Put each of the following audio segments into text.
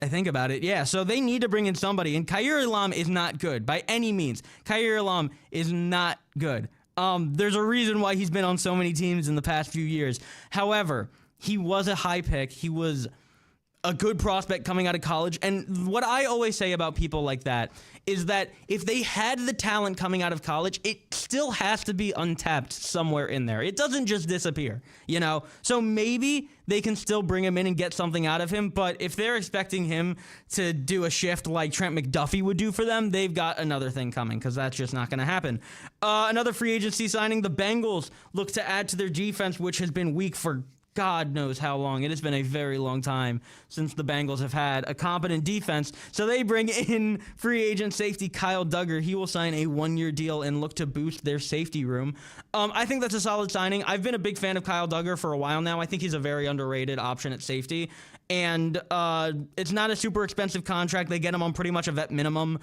I think about it, yeah. So they need to bring in somebody, and Khair Elam is not good by any means. Khair Elam is not good. There's a reason why he's been on so many teams in the past few years. However, he was a high pick. He was a good prospect coming out of college. And what I always say about people like that is that if they had the talent coming out of college, it still has to be untapped somewhere in there. It doesn't just disappear, you know? So maybe they can still bring him in and get something out of him, but if they're expecting him to do a shift like Trent McDuffie would do for them, they've got another thing coming, because that's just not going to happen. Another free agency signing, the Bengals look to add to their defense, which has been weak for God knows how long. It has been a very long time since the Bengals have had a competent defense. So they bring in free agent safety Kyle Duggar. He will sign a one-year deal and look to boost their safety room. I think that's a solid signing. I've been a big fan of Kyle Duggar for a while now. I think he's a very underrated option at safety. And it's not a super expensive contract. They get him on pretty much a vet minimum.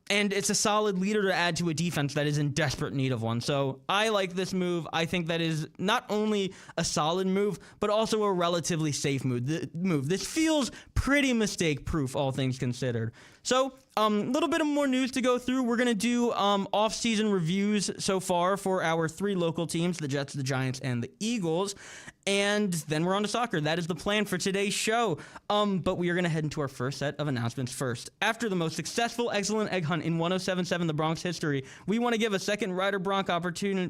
And it's a solid leader to add to a defense that is in desperate need of one. So I like this move. I think that is not only a solid move, but also a relatively safe move. This feels pretty mistake-proof, all things considered. So a little bit of more news to go through. We're going to do off-season reviews so far for our three local teams, the Jets, the Giants, and the Eagles. And then we're on to soccer. That is the plan for today's show. But we are going to head into our first set of announcements first. After the most successful Excellent Egg Hunt in 1077 The Bronx history, we want to give a second Ryder Bronc the opportunity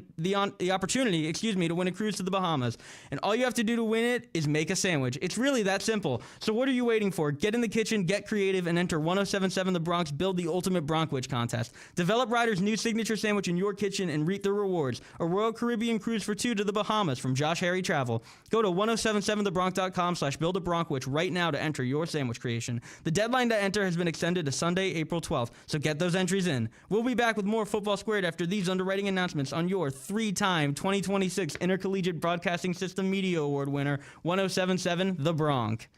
to win a cruise to the Bahamas. And all you have to do to win it is make a sandwich. It's really that simple. So what are you waiting for? Get in the kitchen, get creative, and enter 1077 The Bronx Build the Ultimate Bronkwich contest. Develop Ryder's new signature sandwich in your kitchen and reap the rewards. A Royal Caribbean cruise for two to the Bahamas from Josh Harry Travel. Go to 1077thebronx.com/buildabronkwich right now to enter your sandwich creation. The deadline to enter has been extended to Sunday, April 12th, so get those entries in. We'll be back with more Football Squared after these underwriting announcements on your three-time 2026 Intercollegiate Broadcasting System Media Award winner, 1077 The Bronx.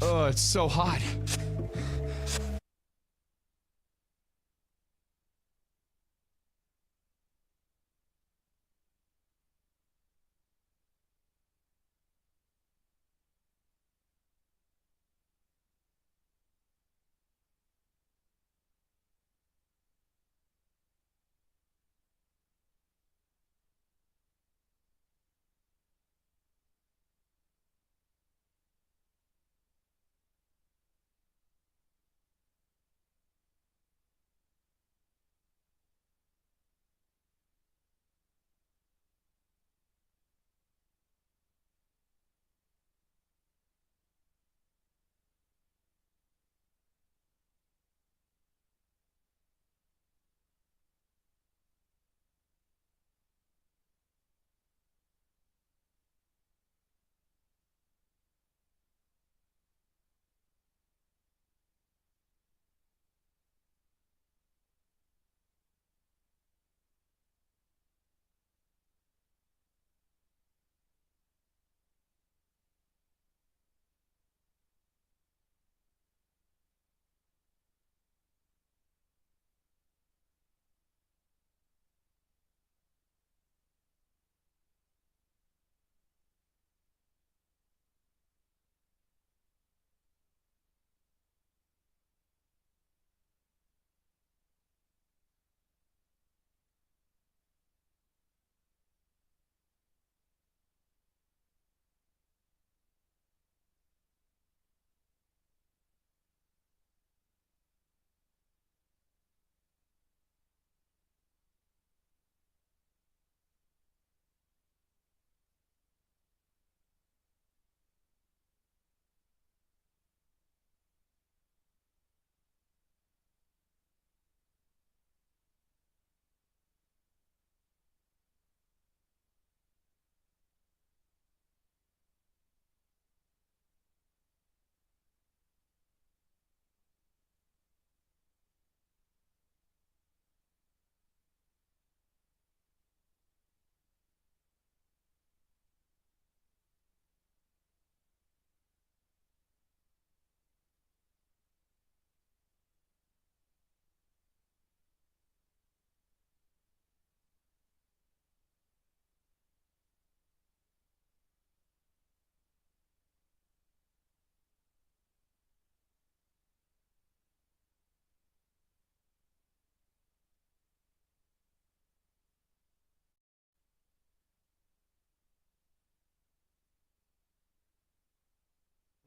Oh, it's so hot.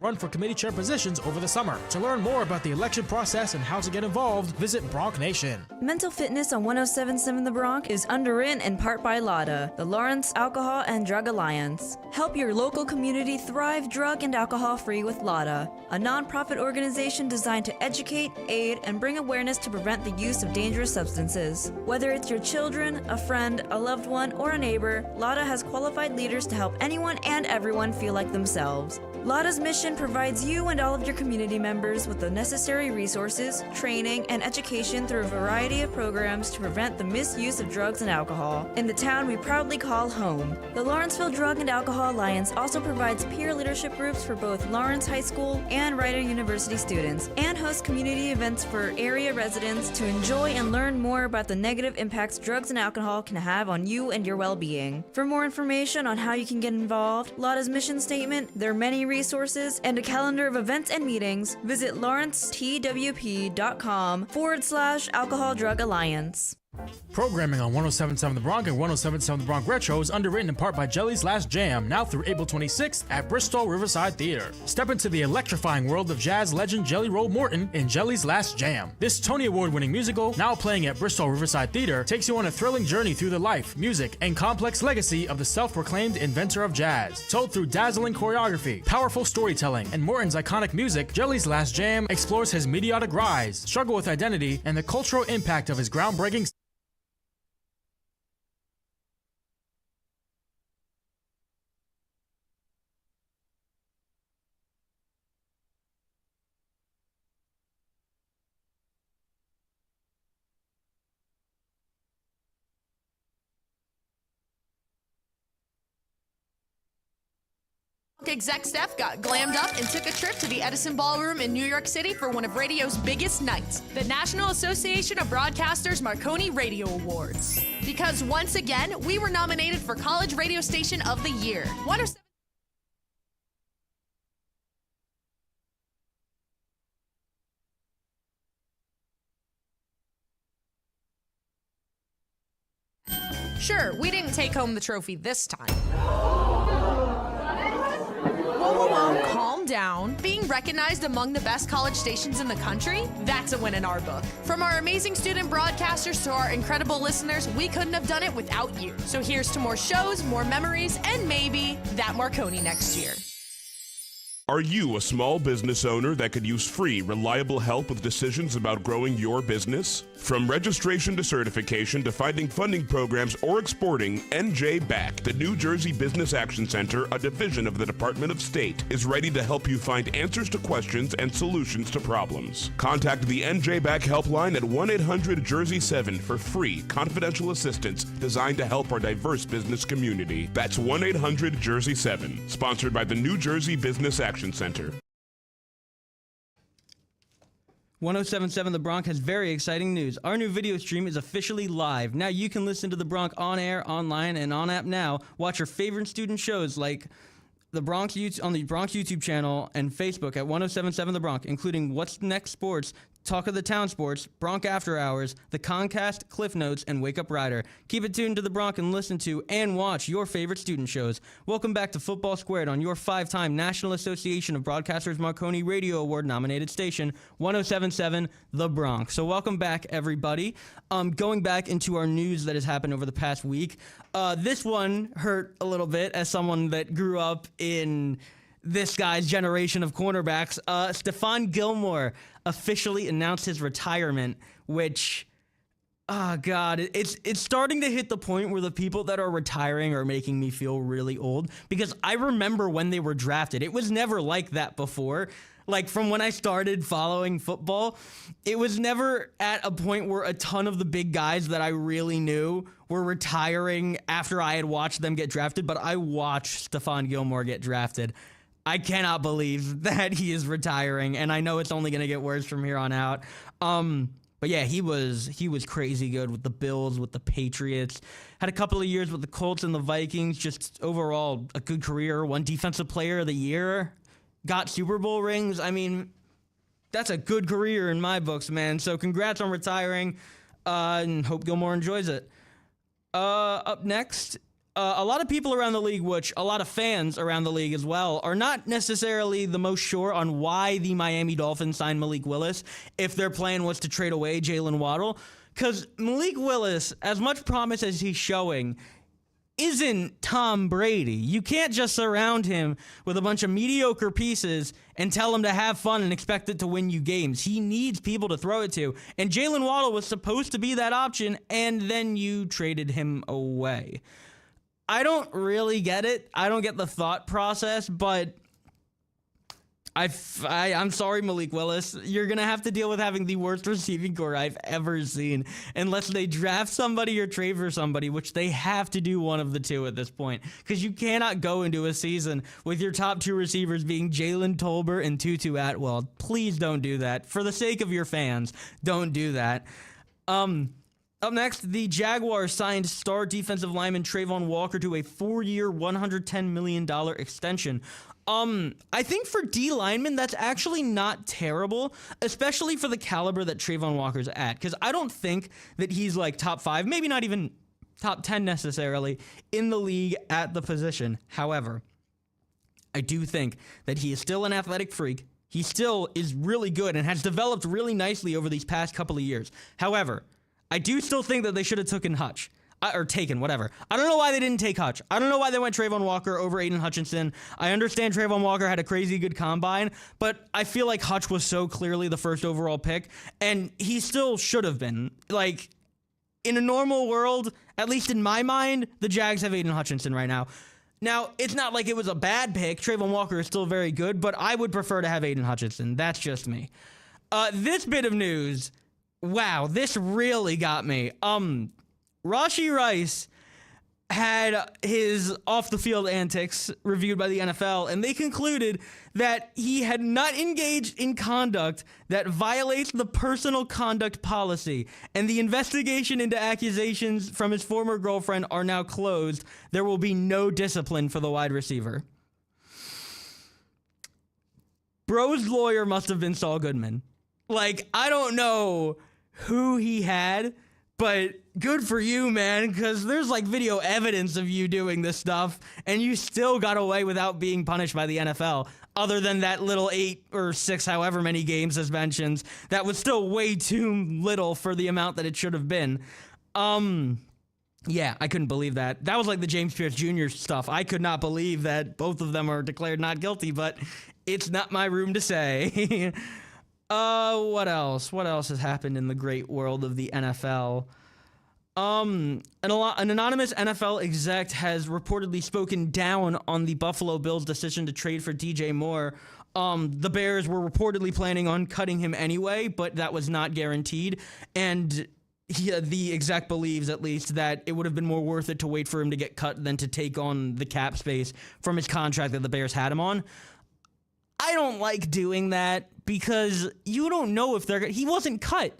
run for committee chair positions over the summer. To learn more about the election process and how to get involved, visit Bronx Nation. Mental Fitness on 107.7 The Bronx is underwritten in part by LADA, the Lawrence Alcohol and Drug Alliance. Help your local community thrive drug and alcohol-free with LADA, a nonprofit organization designed to educate, aid, and bring awareness to prevent the use of dangerous substances. Whether it's your children, a friend, a loved one, or a neighbor, LADA has qualified leaders to help anyone and everyone feel like themselves. LADA's mission provides you and all of your community members with the necessary resources, training, and education through a variety of programs to prevent the misuse of drugs and alcohol in the town we proudly call home. The Lawrenceville Drug and Alcohol Alliance also provides peer leadership groups for both Lawrence High School and Rider University students, and hosts community events for area residents to enjoy and learn more about the negative impacts drugs and alcohol can have on you and your well-being. For more information on how you can get involved, LADA's mission statement, their many resources, and a calendar of events and meetings, visit lawrencetwp.com/Alcohol Drug Alliance. Programming on 107.7 The Bronx and 107.7 The Bronx Retro is underwritten in part by Jelly's Last Jam, now through April 26th at Bristol Riverside Theater. Step into the electrifying world of jazz legend Jelly Roll Morton in Jelly's Last Jam. This Tony Award-winning musical, now playing at Bristol Riverside Theater, takes you on a thrilling journey through the life, music, and complex legacy of the self-proclaimed inventor of jazz. Told through dazzling choreography, powerful storytelling, and Morton's iconic music, Jelly's Last Jam explores his meteoric rise, struggle with identity, and the cultural impact of his groundbreaking Exec Steph got glammed up and took a trip to the Edison Ballroom in New York City for one of radio's biggest nights, the National Association of Broadcasters Marconi Radio Awards. Because once again, we were nominated for College Radio Station of the Year. 107. Sure, we didn't take home the trophy this time. Whoa, calm down. Being recognized among the best college stations in the country, that's a win in our book. From our amazing student broadcasters to our incredible listeners, we couldn't have done it without you. So here's to more shows, more memories, and maybe that Marconi next year. Are you a small business owner that could use free, reliable help with decisions about growing your business? From registration to certification to finding funding programs or exporting, NJ-BAC, the New Jersey Business Action Center, a division of the Department of State, is ready to help you find answers to questions and solutions to problems. Contact the NJ-BAC helpline at 1-800-JERSEY-7 for free, confidential assistance designed to help our diverse business community. That's 1-800-JERSEY-7, sponsored by the New Jersey Business Action Center. 107.7 The Bronx has very exciting news. Our new video stream is officially live. Now you can listen to The Bronx on air, online, and on app now. Watch your favorite student shows like the Bronx on the Bronx YouTube channel and Facebook at 107.7 The Bronx, including What's Next Sports, Talk of the Town Sports, Bronx After Hours, The Concast, Cliff Notes, and Wake Up Rider. Keep it tuned to The Bronx and listen to and watch your favorite student shows. Welcome back to Football Squared on your 5-time National Association of Broadcasters Marconi Radio Award nominated station, 107.7 The Bronx. So welcome back, everybody. Going back into our news that has happened over the past week, this one hurt a little bit as someone that grew up in this guy's generation of cornerbacks. Stephon Gilmore officially announced his retirement, which, oh God, it's starting to hit the point where the people that are retiring are making me feel really old, because I remember when they were drafted. It was never like that before. Like, from when I started following football, it was never at a point where a ton of the big guys that I really knew were retiring after I had watched them get drafted, but I watched Stephon Gilmore get drafted. I cannot believe that he is retiring, and I know it's only going to get worse from here on out. But yeah, he was crazy good with the Bills, with the Patriots. Had a couple of years with the Colts and the Vikings. Just overall a good career. Won Defensive Player of the Year. Got Super Bowl rings. I mean, that's a good career in my books, man. So congrats on retiring, and hope Gilmore enjoys it. Up next, a lot of people around the league, which a lot of fans around the league as well, are not necessarily the most sure on why the Miami Dolphins signed Malik Willis if their plan was to trade away Jalen Waddle. Because Malik Willis, as much promise as he's showing, isn't Tom Brady. You can't just surround him with a bunch of mediocre pieces and tell him to have fun and expect it to win you games. He needs people to throw it to. And Jalen Waddle was supposed to be that option, and then you traded him away. I don't really get it. I don't get the thought process, but I'm sorry, Malik Willis. You're going to have to deal with having the worst receiving core I've ever seen unless they draft somebody or trade for somebody, which they have to do one of the two at this point, because you cannot go into a season with your top two receivers being Jalen Tolbert and Tutu Atwell. Please don't do that. For the sake of your fans, don't do that. Up next, the Jaguars signed star defensive lineman Trayvon Walker to a 4-year, $110 million extension. I think for D linemen, that's actually not terrible, especially for the caliber that Trayvon Walker's at, because I don't think that he's like top 5, maybe not even top 10 necessarily, in the league at the position. However, I do think that he is still an athletic freak. He still is really good and has developed really nicely over these past couple of years. However, I do still think that they should have taken Hutch. Or taken, whatever. I don't know why they didn't take Hutch. I don't know why they went Trayvon Walker over Aiden Hutchinson. I understand Trayvon Walker had a crazy good combine, but I feel like Hutch was so clearly the first overall pick, and he still should have been. Like, in a normal world, at least in my mind, the Jags have Aiden Hutchinson right now. Now, it's not like it was a bad pick. Trayvon Walker is still very good, but I would prefer to have Aiden Hutchinson. That's just me. This bit of news, wow, this really got me. Rashee Rice had his off-the-field antics reviewed by the NFL, and they concluded that he had not engaged in conduct that violates the personal conduct policy, and the investigation into accusations from his former girlfriend are now closed. There will be no discipline for the wide receiver. Bro's lawyer must have been Saul Goodman. Like, I don't know who he had, but good for you, man, because there's like video evidence of you doing this stuff, and you still got away without being punished by the NFL, other than that little 8 or 6, however many game suspensions. That was still way too little for the amount that it should have been. Yeah, I couldn't believe that. That was like the James Pierce Jr. stuff. I could not believe that both of them are declared not guilty, but it's not my room to say. What else? What else has happened in the great world of the NFL? An anonymous NFL exec has reportedly spoken down on the Buffalo Bills' decision to trade for DJ Moore. The Bears were reportedly planning on cutting him anyway, but that was not guaranteed. And the exec believes, at least, that it would have been more worth it to wait for him to get cut than to take on the cap space from his contract that the Bears had him on. I don't like doing that because you don't know if he wasn't cut.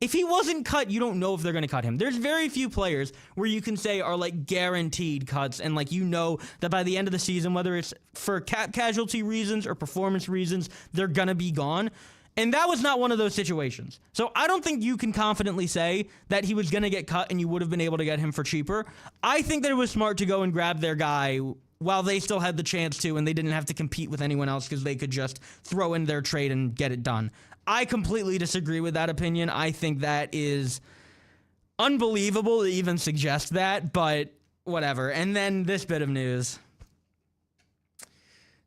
If he wasn't cut, you don't know if they're going to cut him. There's very few players where you can say are like guaranteed cuts, and like you know that by the end of the season, whether it's for cap casualty reasons or performance reasons, they're going to be gone. And that was not one of those situations. So I don't think you can confidently say that he was going to get cut and you would have been able to get him for cheaper. I think that it was smart to go and grab their guy while they still had the chance to, and they didn't have to compete with anyone else because they could just throw in their trade and get it done. I completely disagree with that opinion. I think that is unbelievable to even suggest that, but whatever. And then this bit of news.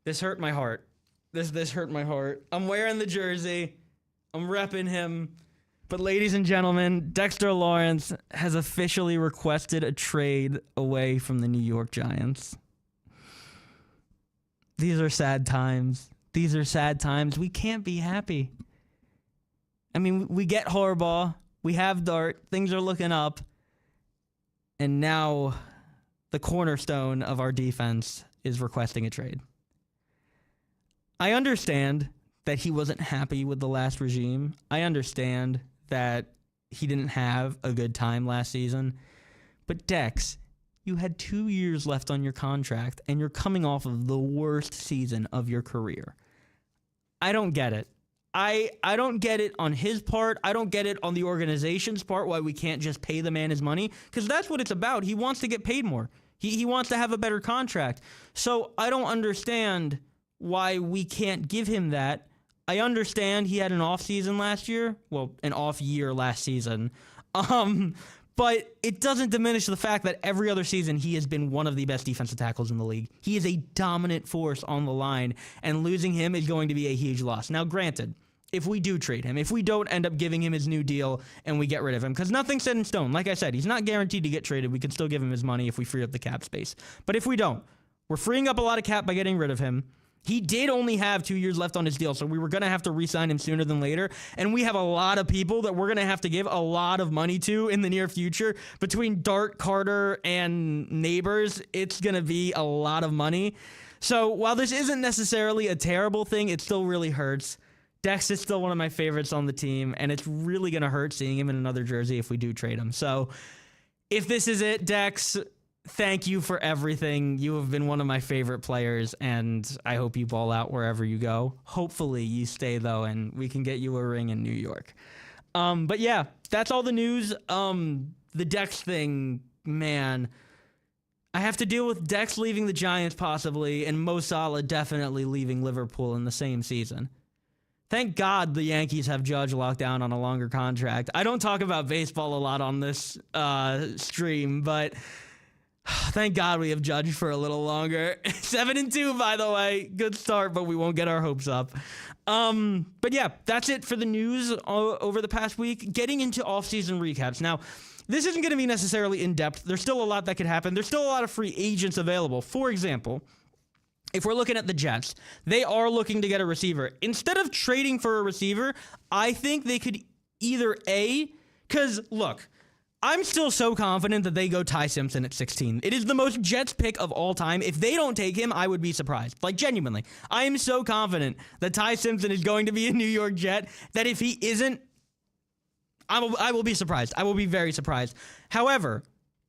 This hurt my heart. This hurt my heart. I'm wearing the jersey. I'm repping him. But ladies and gentlemen, Dexter Lawrence has officially requested a trade away from the New York Giants. These are sad times. These are sad times. We can't be happy. I mean, we get Harbaugh. We have Dart. Things are looking up. And now the cornerstone of our defense is requesting a trade. I understand that he wasn't happy with the last regime. I understand that he didn't have a good time last season. But Dex, you had 2 years left on your contract, and you're coming off of the worst season of your career. I don't get it. I don't get it on his part. I don't get it on the organization's part, why we can't just pay the man his money, because that's what it's about. He wants to get paid more. He wants to have a better contract. So I don't understand why we can't give him that. I understand he had an off season last year. Well, an off year last season. But it doesn't diminish the fact that every other season he has been one of the best defensive tackles in the league. He is a dominant force on the line, and losing him is going to be a huge loss. Now, granted, if we do trade him, if we don't end up giving him his new deal and we get rid of him, because nothing's set in stone. Like I said, he's not guaranteed to get traded. We can still give him his money if we free up the cap space. But if we don't, we're freeing up a lot of cap by getting rid of him. He did only have 2 years left on his deal, so we were going to have to re-sign him sooner than later. And we have a lot of people that we're going to have to give a lot of money to in the near future. Between Dart, Carter, and Neighbors, it's going to be a lot of money. So while this isn't necessarily a terrible thing, it still really hurts. Dex is still one of my favorites on the team, and it's really going to hurt seeing him in another jersey if we do trade him. So if this is it, Dex, thank you for everything. You have been one of my favorite players, and I hope you ball out wherever you go. Hopefully you stay, though, and we can get you a ring in New York. But yeah, that's all the news. The Dex thing, man, I have to deal with Dex leaving the Giants possibly, and Mo Salah definitely leaving Liverpool in the same season. Thank God the Yankees have Judge locked down on a longer contract. I don't talk about baseball a lot on this stream, but thank God we have Judge for a little longer. 7-2, by the way. Good start, but we won't get our hopes up. But yeah, that's it for the news over the past week. Getting into off-season recaps. Now, this isn't going to be necessarily in-depth. There's still a lot that could happen. There's still a lot of free agents available. For example, if we're looking at the Jets, they are looking to get a receiver. Instead of trading for a receiver, I think they could either because, look, I'm still so confident that they go Ty Simpson at 16. It is the most Jets pick of all time. If they don't take him, I would be surprised. Like, genuinely. I am so confident that Ty Simpson is going to be a New York Jet that if he isn't, I will be surprised. I will be very surprised. However,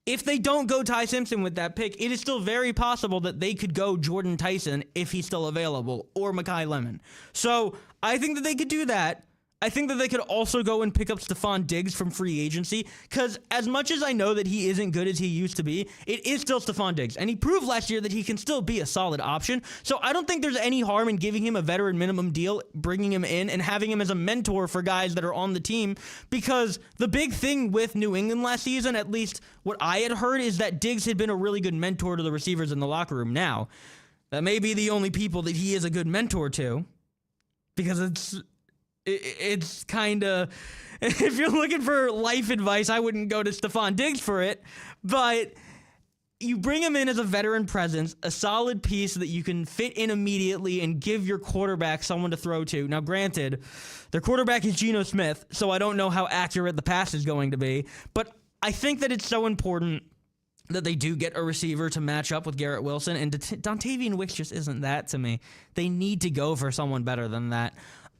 if they don't go Ty Simpson with that pick, it is still very possible that they could go Jordan Tyson if he's still available, or Mekhi Lemon. So I think that they could do that. I think that they could also go and pick up Stephon Diggs from free agency, because as much as I know that he isn't good as he used to be, it is still Stephon Diggs, and he proved last year that he can still be a solid option. So I don't think there's any harm in giving him a veteran minimum deal, bringing him in, and having him as a mentor for guys that are on the team, because the big thing with New England last season, at least what I had heard, is that Diggs had been a really good mentor to the receivers in the locker room. Now, that may be the only people that he is a good mentor to, because it's kind of, if you're looking for life advice, I wouldn't go to Stephon Diggs for it, but you bring him in as a veteran presence, a solid piece that you can fit in immediately and give your quarterback someone to throw to. Now, granted, their quarterback is Geno Smith, so I don't know how accurate the pass is going to be, but I think that it's so important that they do get a receiver to match up with Garrett Wilson, and Dontavian Wicks just isn't that to me. They need to go for someone better than that.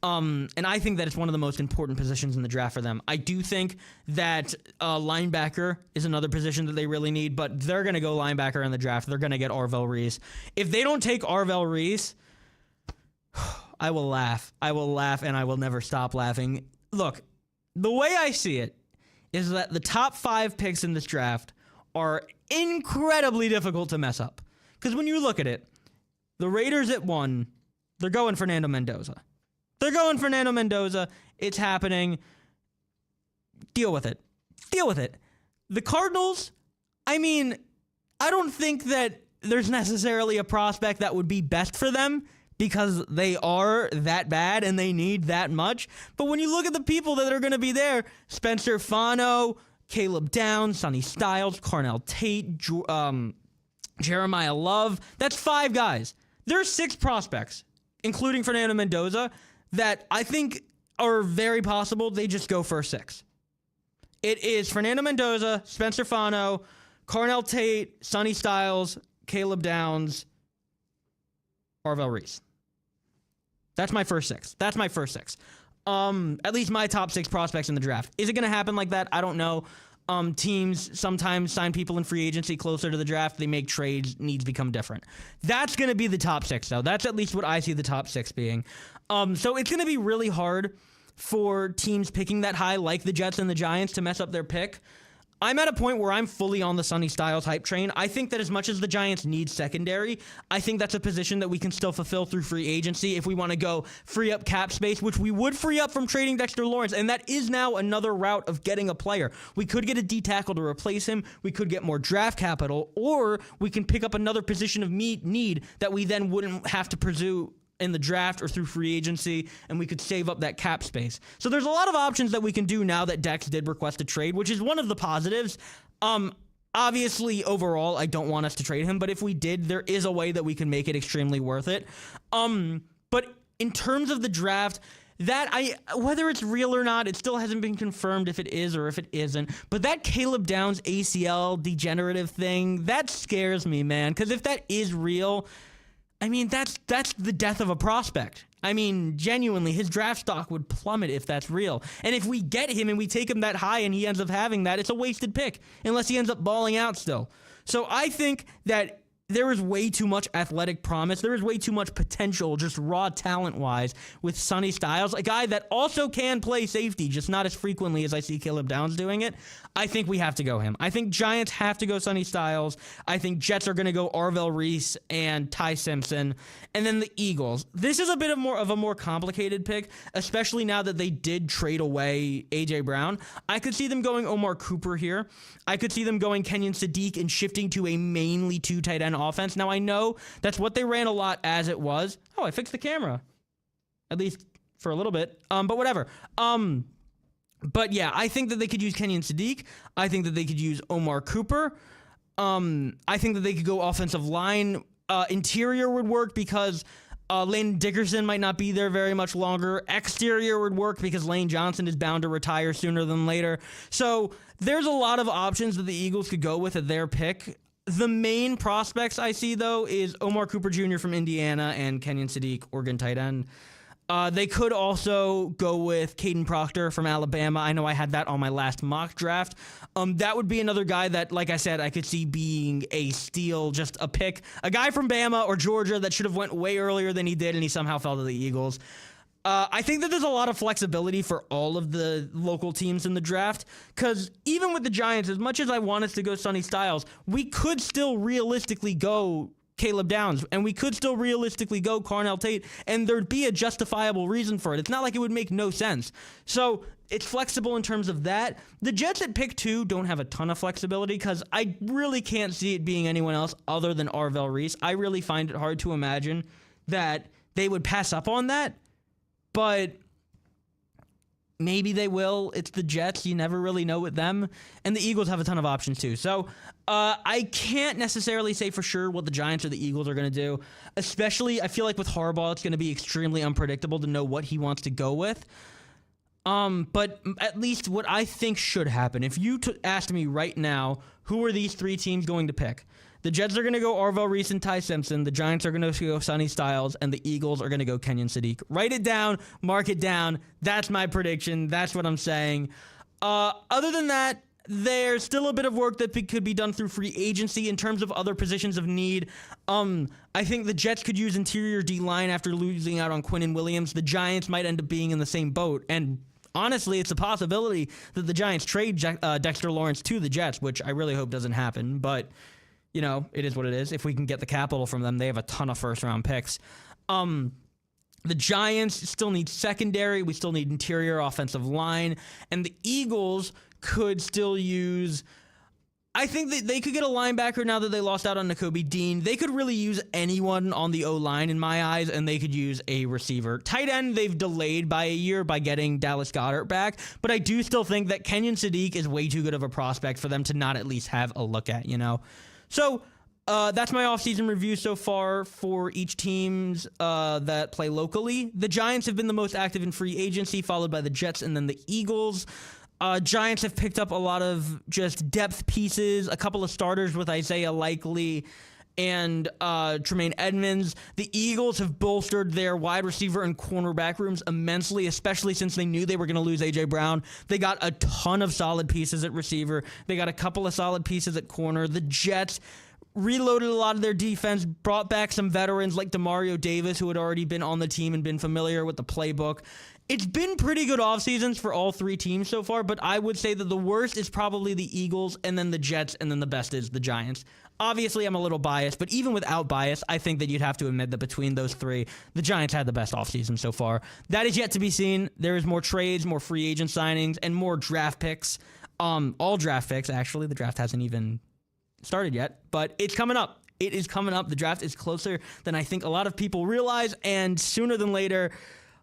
And I think that it's one of the most important positions in the draft for them. I do think that linebacker is another position that they really need, but they're going to go linebacker in the draft. They're going to get Arvell Reese. If they don't take Arvell Reese, I will laugh. I will laugh, and I will never stop laughing. Look, the way I see it is that the top 5 picks in this draft are incredibly difficult to mess up. Because when you look at it, the Raiders at 1, they're going Fernando Mendoza. They're going Fernando Mendoza. It's happening. Deal with it. Deal with it. The Cardinals, I mean, I don't think that there's necessarily a prospect that would be best for them because they are that bad and they need that much. But when you look at the people that are going to be there, Spencer Fano, Caleb Downs, Sonny Styles, Carnell Tate, Jeremiah Love, that's 5 guys. There are 6 prospects, including Fernando Mendoza, that I think are very possible they just go first 6. It is Fernando Mendoza, Spencer Fano, Carnell Tate, Sonny Styles, Caleb Downs, Arvell Reese. That's my first 6. That's my first 6. At least my top 6 prospects in the draft. Is it going to happen like that? I don't know. Teams sometimes sign people in free agency closer to the draft. They make trades. Needs become different. That's going to be the top 6, though. That's at least what I see the top 6 being. So it's going to be really hard for teams picking that high, like the Jets and the Giants, to mess up their pick. I'm at a point where I'm fully on the Sonny Styles hype train. I think that as much as the Giants need secondary, I think that's a position that we can still fulfill through free agency if we want to go free up cap space, which we would free up from trading Dexter Lawrence, and that is now another route of getting a player. We could get a D tackle to replace him, we could get more draft capital, or we can pick up another position of need that we then wouldn't have to pursue in the draft or through free agency, and we could save up that cap space. So there's a lot of options that we can do now that Dex did request a trade, which is one of the positives. Obviously, overall, I don't want us to trade him, but if we did, there is a way that we can make it extremely worth it. But in terms of the draft, whether it's real or not, it still hasn't been confirmed if it is or if it isn't. But that Caleb Downs ACL degenerative thing, that scares me, man. Because if that is real, I mean, that's the death of a prospect. I mean, genuinely, his draft stock would plummet if that's real. And if we get him and we take him that high and he ends up having that, it's a wasted pick, unless he ends up balling out still. So I think that there is way too much athletic promise. There is way too much potential, just raw talent-wise, with Sonny Styles, a guy that also can play safety, just not as frequently as I see Caleb Downs doing it. I think we have to go him. I think Giants have to go Sonny Styles. I think Jets are going to go Arvell Reese and Ty Simpson. And then the Eagles. This is a bit of a more complicated pick, especially now that they did trade away A.J. Brown. I could see them going Omar Cooper here. I could see them going Kenyon Sadiq and shifting to a mainly two tight end offense. Now, I know that's what they ran a lot as it was. Oh, I fixed the camera. At least for a little bit. But whatever. But yeah, I think that they could use Kenyon Sadiq. I think that they could use Omar Cooper. I think that they could go offensive line. Interior would work because Lane Dickerson might not be there very much longer. Exterior would work because Lane Johnson is bound to retire sooner than later. So there's a lot of options that the Eagles could go with at their pick. The main prospects I see, though, is Omar Cooper Jr. from Indiana and Kenyon Sadiq, Oregon tight end. They could also go with Caden Proctor from Alabama. I know I had that on my last mock draft. That would be another guy that, like I said, I could see being a steal, just a pick. A guy from Bama or Georgia that should have went way earlier than he did, and he somehow fell to the Eagles. I think that there's a lot of flexibility for all of the local teams in the draft, because even with the Giants, as much as I want us to go Sonny Styles, we could still realistically go Caleb Downs, and we could still realistically go Carnell Tate, and there'd be a justifiable reason for it. It's not like it would make no sense. So it's flexible in terms of that. The Jets at pick 2 don't have a ton of flexibility because I really can't see it being anyone else other than Arvell Reese. I really find it hard to imagine that they would pass up on that, but maybe they will. It's the Jets. You never really know with them. And the Eagles have a ton of options too. So I can't necessarily say for sure what the Giants or the Eagles are going to do. Especially, I feel like with Harbaugh, it's going to be extremely unpredictable to know what he wants to go with. But at least what I think should happen, if you asked me right now, who are these three teams going to pick? The Jets are going to go Arvell Reese and Ty Simpson. The Giants are going to go Sonny Styles. And the Eagles are going to go Kenyon Sadiq. Write it down. Mark it down. That's my prediction. That's what I'm saying. Other than that, there's still a bit of work that could be done through free agency in terms of other positions of need. I think the Jets could use interior D-line after losing out on Quinnen Williams. The Giants might end up being in the same boat. And honestly, it's a possibility that the Giants trade Dexter Lawrence to the Jets, which I really hope doesn't happen. But you know, it is what it is. If we can get the capital from them, they have a ton of first-round picks. The Giants still need secondary. We still need interior offensive line. And the Eagles could still use... I think that they could get a linebacker now that they lost out on Nakobe Dean. They could really use anyone on the O-line in my eyes, and they could use a receiver. Tight end, they've delayed by a year by getting Dallas Goedert back, but I do still think that Kenyon Sadiq is way too good of a prospect for them to not at least have a look at, you know? So that's my offseason review so far for each teams that play locally. The Giants have been the most active in free agency, followed by the Jets and then the Eagles. Giants have picked up a lot of just depth pieces, a couple of starters with Isaiah Likely and Tremaine Edmonds. The Eagles have bolstered their wide receiver and cornerback rooms immensely, especially since they knew they were going to lose A.J. Brown. They got a ton of solid pieces at receiver. They got a couple of solid pieces at corner. The Jets reloaded a lot of their defense, brought back some veterans like Demario Davis, who had already been on the team and been familiar with the playbook. It's been pretty good off seasons for all three teams so far, but I would say that the worst is probably the Eagles, and then the Jets, and then the best is the Giants. Obviously, I'm a little biased, but even without bias, I think that you'd have to admit that between those three, the Giants had the best offseason so far. That is yet to be seen. There is more trades, more free agent signings, and more draft picks. All draft picks, actually. The draft hasn't even started yet, but it's coming up. It is coming up. The draft is closer than I think a lot of people realize, and sooner than later,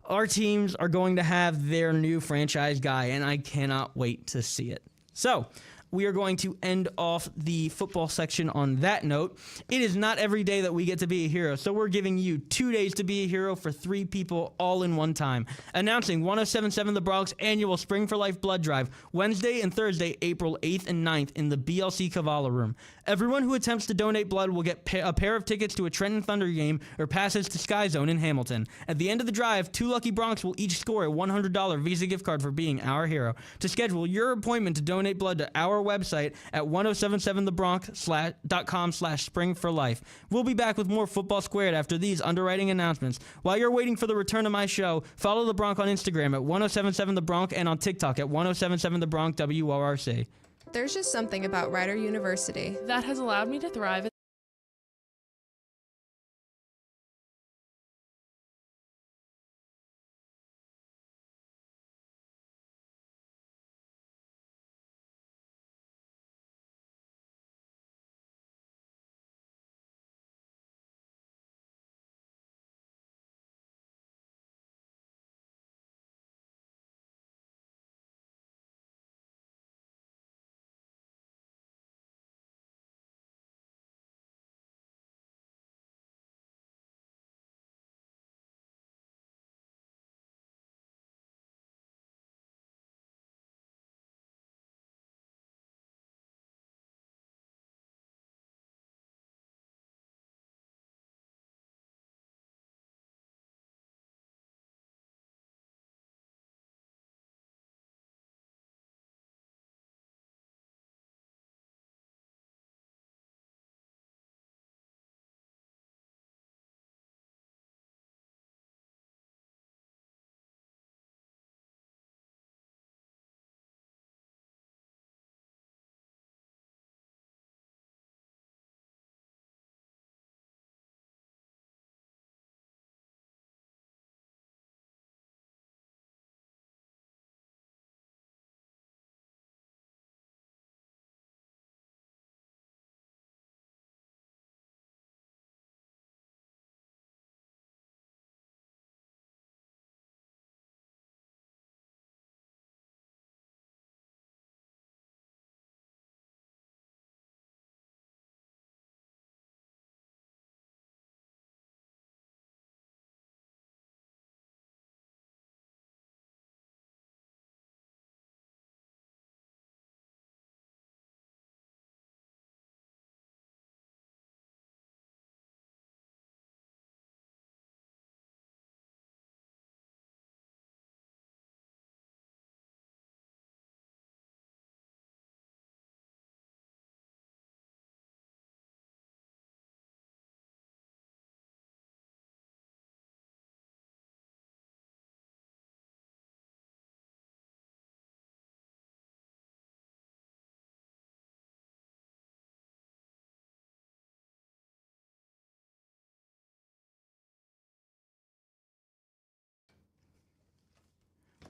our teams are going to have their new franchise guy, and I cannot wait to see it. So, we are going to end off the football section on that note. It is not every day that we get to be a hero, so we're giving you 2 days to be a hero for 3 people all in one time. Announcing 1077 The Bronx annual Spring for Life blood drive, Wednesday and Thursday, April 8th and 9th in the BLC Cavala Room. Everyone who attempts to donate blood will get a pair of tickets to a Trenton Thunder game or passes to Sky Zone in Hamilton. At the end of the drive, 2 lucky Bronx will each score a $100 Visa gift card for being our hero. To schedule your appointment to donate blood to our website at 1077thebronx.com/springforlife. We'll be back with more Football Squared after these underwriting announcements. While you're waiting for the return of my show, follow The Bronx on Instagram at 1077thebronx and on TikTok at 1077thebronx WRRC. There's just something about Rider University That has allowed me to thrive.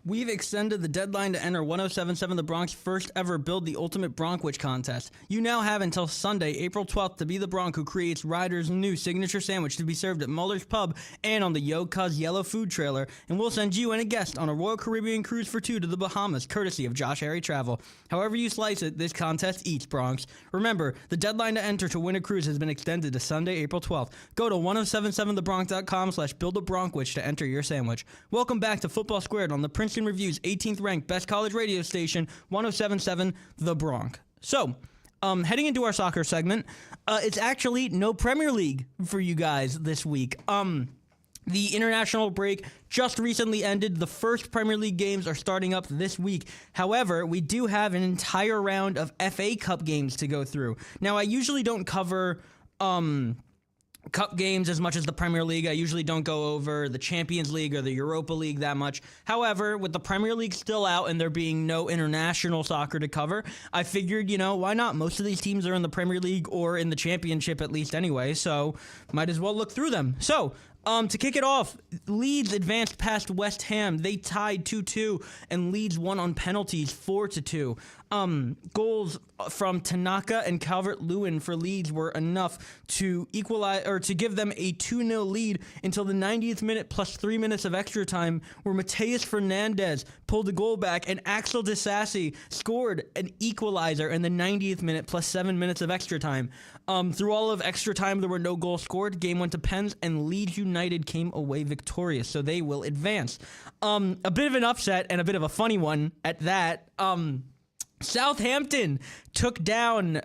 We've extended the deadline to enter 1077 The Bronx first ever Build the Ultimate Bronkwich contest. You now have until Sunday, April 12th to be the Bronc who creates Ryder's new signature sandwich to be served at Muller's Pub and on the Yo Cuz Yellow Food Trailer, and we'll send you and a guest on a Royal Caribbean cruise for 2 to the Bahamas, courtesy of Josh Harry Travel. However you slice it, this contest eats, Bronx. Remember, the deadline to enter to win a cruise has been extended to Sunday, April 12th. Go to 1077thebronx.com/buildabronkwich to enter your sandwich. Welcome back to Football Squared on the Princeton Review's 18th ranked best college radio station, 1077 The Bronx. So, heading into our soccer segment, it's actually no Premier League for you guys this week. The international break just recently ended. The first Premier League games are starting up this week. However, we do have an entire round of FA Cup games to go through. Now, I usually don't cover cup games as much as the Premier League. I usually don't go over the Champions League or the Europa League that much. However, with the Premier League still out and there being no international soccer to cover, I figured, why not? Most of these teams are in the Premier League or in the Championship at least anyway, so might as well look through them. So, to kick it off, Leeds advanced past West Ham. They tied 2-2, and Leeds won on penalties 4-2. Goals from Tanaka and Calvert-Lewin for Leeds were enough to equalize or to give them a 2-0 lead until the 90th minute plus 3 minutes of extra time, where Mateus Fernandes pulled the goal back and Axel Disasi scored an equalizer in the 90th minute plus 7 minutes of extra time. Through all of extra time, there were no goals scored. Game went to pens, and Leeds United came away victorious, so they will advance. A bit of an upset and a bit of a funny one at that. Southampton took down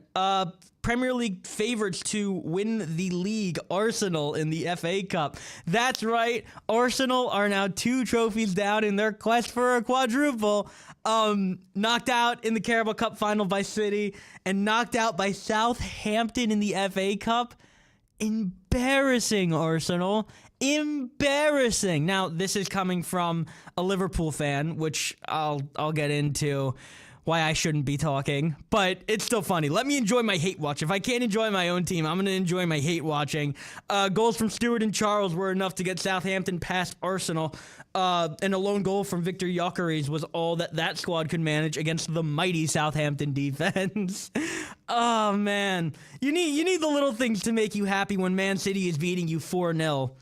Premier League favorites to win the league, Arsenal, in the FA Cup. That's right, Arsenal are now 2 trophies down in their quest for a quadruple. Knocked out in the Carabao Cup final by City and knocked out by Southampton in the FA Cup. Embarrassing, Arsenal. Embarrassing. Now, this is coming from a Liverpool fan, which I'll get into why I shouldn't be talking, but it's still funny. Let me enjoy my hate watch. If I can't enjoy my own team, I'm going to enjoy my hate watching. Goals from Stewart and Charles were enough to get Southampton past Arsenal, and a lone goal from Victor Gyökeres was all that squad could manage against the mighty Southampton defense. Oh, man. You need the little things to make you happy when Man City is beating you 4-0.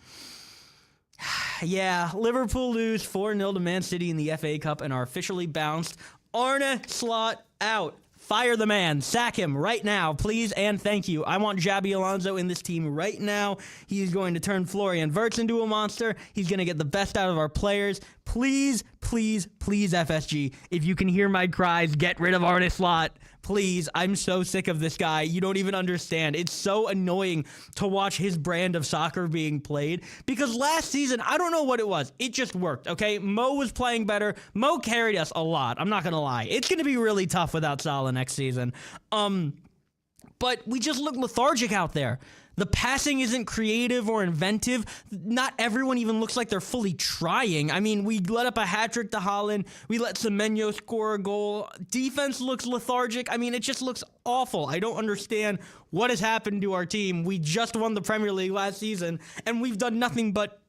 Yeah, Liverpool lose 4-0 to Man City in the FA Cup and are officially bounced. Arne Slot out. Fire the man. Sack him right now, please and thank you. I want Xabi Alonso in this team right now. He is going to turn Florian Wirtz into a monster. He's going to get the best out of our players. Please, please, please, FSG, if you can hear my cries, get rid of Arne Slot. Please, I'm so sick of this guy. You don't even understand. It's so annoying to watch his brand of soccer being played because last season, I don't know what it was. It just worked, okay? Mo was playing better. Mo carried us a lot. I'm not going to lie. It's going to be really tough without Salah next season. But we just look lethargic out there. The passing isn't creative or inventive. Not everyone even looks like they're fully trying. I mean, we let up a hat-trick to Haaland. We let Semenyo score a goal. Defense looks lethargic. I mean, it just looks awful. I don't understand what has happened to our team. We just won the Premier League last season, and we've done nothing but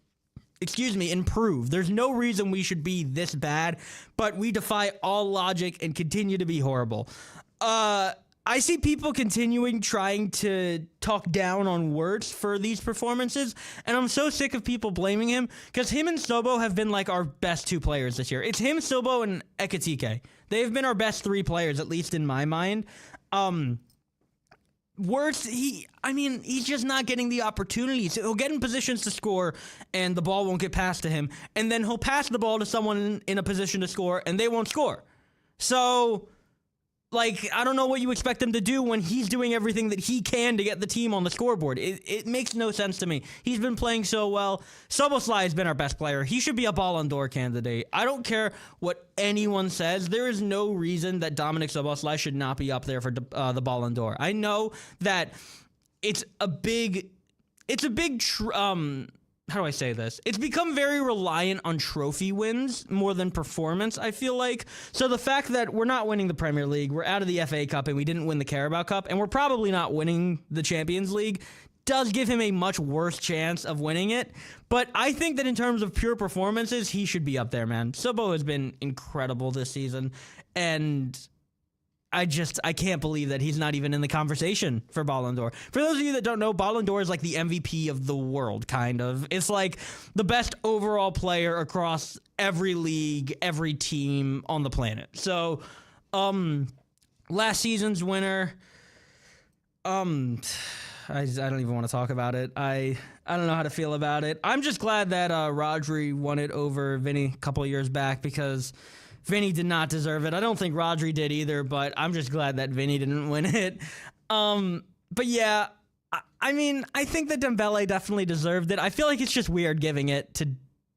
improve. There's no reason we should be this bad, but we defy all logic and continue to be horrible. I see people continuing trying to talk down on Wirtz for these performances, and I'm so sick of people blaming him because him and Sobo have been like our best 2 players this year. It's him, Sobo, and Ekitike. They've been our best 3 players, at least in my mind. Wirtz, he's just not getting the opportunities. He'll get in positions to score, and the ball won't get passed to him, and then he'll pass the ball to someone in a position to score, and they won't score. So I don't know what you expect him to do when he's doing everything that he can to get the team on the scoreboard. It makes no sense to me. He's been playing so well. Szoboszlai has been our best player. He should be a Ballon d'Or candidate. I don't care what anyone says. There is no reason that Dominik Szoboszlai should not be up there for the Ballon d'Or. I know that it's a big how do I say this? It's become very reliant on trophy wins more than performance, I feel like. So the fact that we're not winning the Premier League, we're out of the FA Cup, and we didn't win the Carabao Cup, and we're probably not winning the Champions League, does give him a much worse chance of winning it. But I think that in terms of pure performances, he should be up there, man. Sobo has been incredible this season, and I can't believe that he's not even in the conversation for Ballon d'Or. For those of you that don't know, Ballon d'Or is like the MVP of the world, kind of. It's like the best overall player across every league, every team on the planet. So, last season's winner, I don't even want to talk about it. I don't know how to feel about it. I'm just glad that Rodri won it over Vinny a couple of years back because Vinny did not deserve it. I don't think Rodri did either, but I'm just glad that Vinny didn't win it. But yeah, I think that Dembele definitely deserved it. I feel like it's just weird giving it to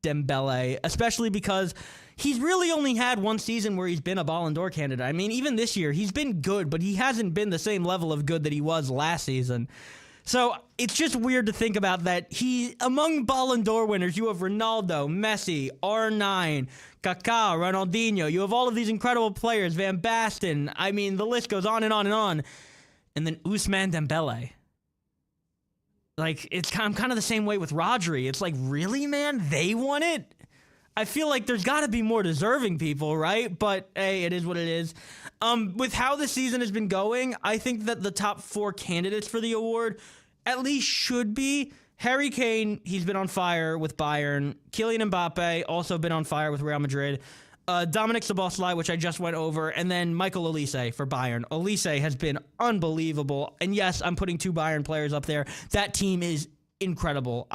Dembele, especially because he's really only had one season where he's been a Ballon d'Or candidate. I mean, even this year, he's been good, but he hasn't been the same level of good that he was last season. So it's just weird to think about that. Among Ballon d'Or winners, you have Ronaldo, Messi, R9, Kaká, Ronaldinho. You have all of these incredible players, Van Basten. I mean, the list goes on and on and on. And then Ousmane Dembele. Like, I'm kind of the same way with Rodri. It's like, really, man? They won it? I feel like there's got to be more deserving people, right? But, hey, it is what it is. With how the season has been going, I think that the top 4 candidates for the award at least should be Harry Kane. He's been on fire with Bayern. Kylian Mbappe, also been on fire with Real Madrid. Dominic Szoboszlai, which I just went over, and then Michael Olise for Bayern. Olise has been unbelievable. And yes, I'm putting 2 Bayern players up there. That team is incredible.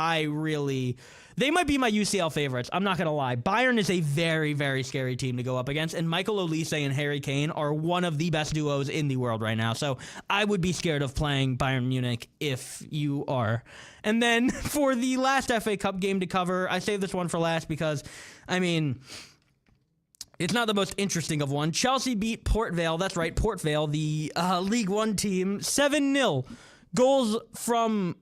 They might be my UCL favorites. I'm not going to lie. Bayern is a very, very scary team to go up against, and Michael Olise and Harry Kane are one of the best duos in the world right now. So I would be scared of playing Bayern Munich if you are. And then for the last FA Cup game to cover, I saved this one for last because, I mean, it's not the most interesting of one. Chelsea beat Port Vale. That's right, Port Vale, the League One team, 7-0. Goals from...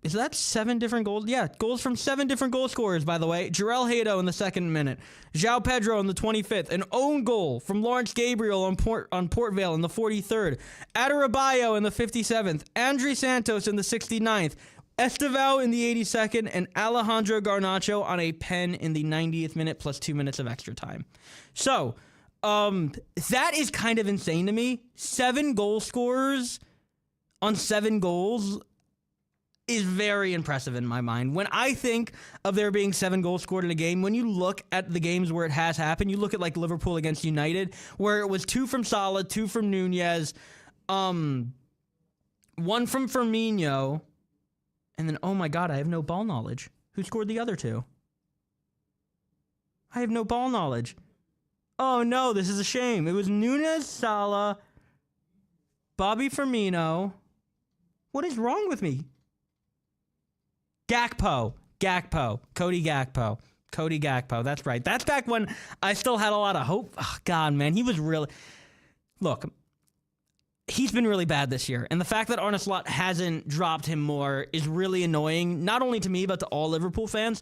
Is that 7 different goals? Yeah, goals from 7 different goal scorers, by the way. Jarell Hato in the 2nd minute. João Pedro in the 25th. An own goal from Lawrence Gabriel on Port Vale in the 43rd. Adarabioyo in the 57th. André Santos in the 69th. Estevao in the 82nd. And Alejandro Garnacho on a pen in the 90th minute plus 2 minutes of extra time. So, that is kind of insane to me. 7 goal scorers on 7 goals is very impressive in my mind. When I think of there being 7 goals scored in a game, when you look at the games where it has happened, you look at like Liverpool against United, where it was 2 from Salah, 2 from Nunez, 1 from Firmino, and then, oh my God, I have no ball knowledge. Who scored the other 2? I have no ball knowledge. Oh no, this is a shame. It was Nunez, Salah, Bobby Firmino. What is wrong with me? Gakpo, Cody Gakpo, that's right. That's back when I still had a lot of hope. Oh, God, man, he was really... Look, he's been really bad this year, and the fact that Arne Slot hasn't dropped him more is really annoying, not only to me, but to all Liverpool fans.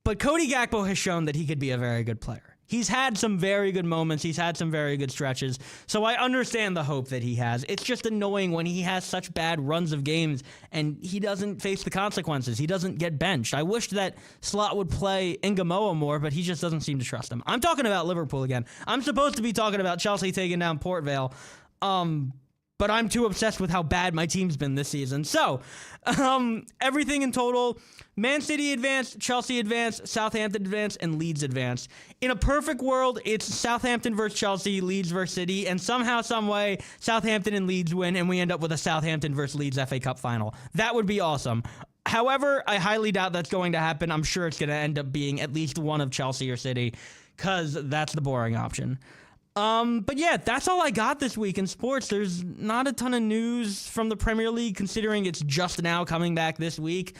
But Cody Gakpo has shown that he could be a very good player. He's had some very good moments. He's had some very good stretches. So I understand the hope that he has. It's just annoying when he has such bad runs of games and he doesn't face the consequences. He doesn't get benched. I wish that Slot would play Ngamoa more, but he just doesn't seem to trust him. I'm talking about Liverpool again. I'm supposed to be talking about Chelsea taking down Port Vale. But I'm too obsessed with how bad my team's been this season. So, everything in total, Man City advanced, Chelsea advanced, Southampton advanced, and Leeds advanced. In a perfect world, it's Southampton versus Chelsea, Leeds versus City, and somehow, some way, Southampton and Leeds win, and we end up with a Southampton versus Leeds FA Cup final. That would be awesome. However, I highly doubt that's going to happen. I'm sure it's going to end up being at least one of Chelsea or City, because that's the boring option. But yeah, that's all I got this week in sports. There's not a ton of news from the Premier League, considering it's just now coming back this week.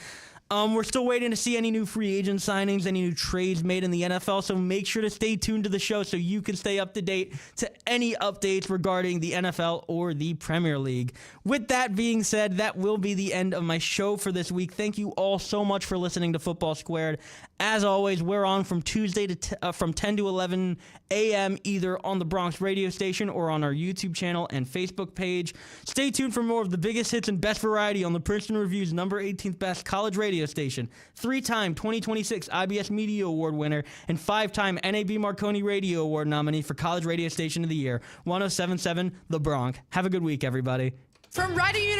We're still waiting to see any new free agent signings, any new trades made in the NFL, so make sure to stay tuned to the show so you can stay up to date to any updates regarding the NFL or the Premier League. With that being said, that will be the end of my show for this week. Thank you all so much for listening to Football Squared. As always, we're on from Tuesday to from 10 to 11 a.m. either on the Bronx radio station or on our YouTube channel and Facebook page. Stay tuned for more of the biggest hits and best variety on the Princeton Review's number 18th best college radio station, 3-time 2026 IBS Media Award winner, and 5-time NAB Marconi Radio Award nominee for College Radio Station of the Year, 107.7 The Bronx. Have a good week, everybody. From Rider University.